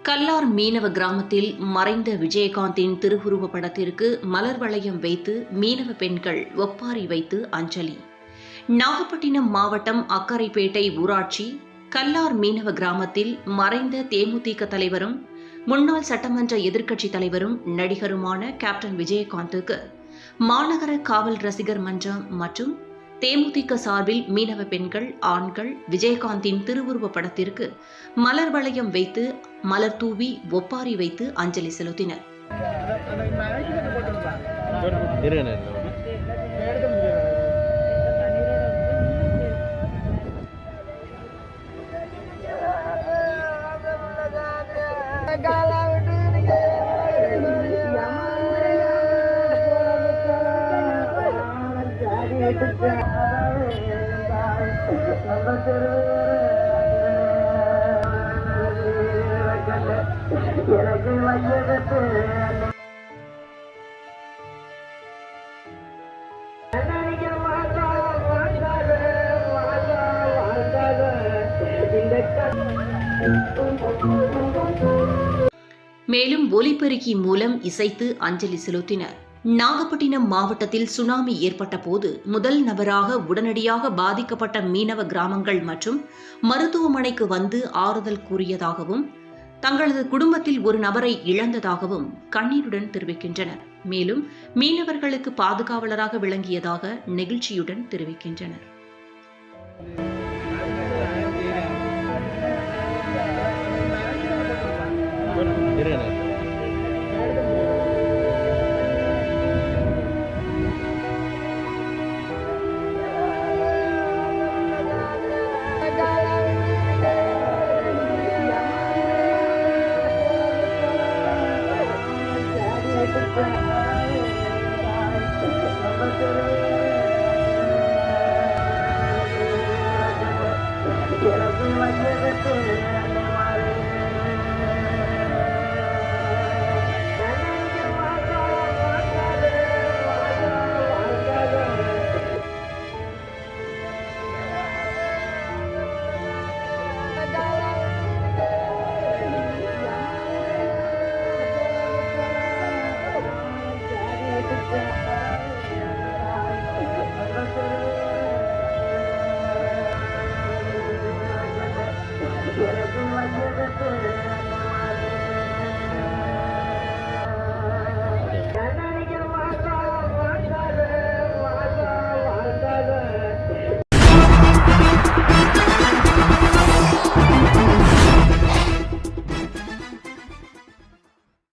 கல்லார் மீனவ கிராமத்தில் மறைந்த விஜயகாந்தின் திருவுருவப் படத்திற்கு மலர் வளையம் வைத்து மீனவ பெண்கள் ஒப்பாரி வைத்து அஞ்சலி. நாகப்பட்டினம் மாவட்டம் அக்கரைப்பேட்டை ஊராட்சி கல்லார் மீனவ கிராமத்தில் மறைந்த தேமுதிக தலைவரும் முன்னாள் சட்டமன்ற எதிர்க்கட்சித் தலைவரும் நடிகருமான கேப்டன் விஜயகாந்துக்கு மாநகர காவல் ரசிகர் மன்றம் மற்றும் தேமுதிக சார்பில் மீனவ பெண்கள், ஆண்கள் விஜயகாந்தின் திருவுருவப் படத்திற்கு மலர் வளையம் வைத்து மலர் தூவி ஒப்பாரி வைத்து அஞ்சலி செலுத்தினர். மேலும் ஒலிபெருக்கி மூலம் இசைத்து அஞ்சலி செலுத்தினர். நாகப்பட்டினம் மாவட்டத்தில் சுனாமி ஏற்பட்ட போது முதல் நபராக உடனடியாக பாதிக்கப்பட்ட மீனவ கிராமங்கள் மற்றும் மருத்துவமனைக்கு வந்து ஆறுதல் கூறியதாகவும் தங்களது குடும்பத்தில் ஒரு நபரை இழந்ததாகவும் கண்ணீருடன் தெரிவிக்கின்றனர். மேலும் மீனவர்களுக்கு பாதுகாவலராக விளங்கியதாக நெகிழ்ச்சியுடன் தெரிவிக்கின்றனர்.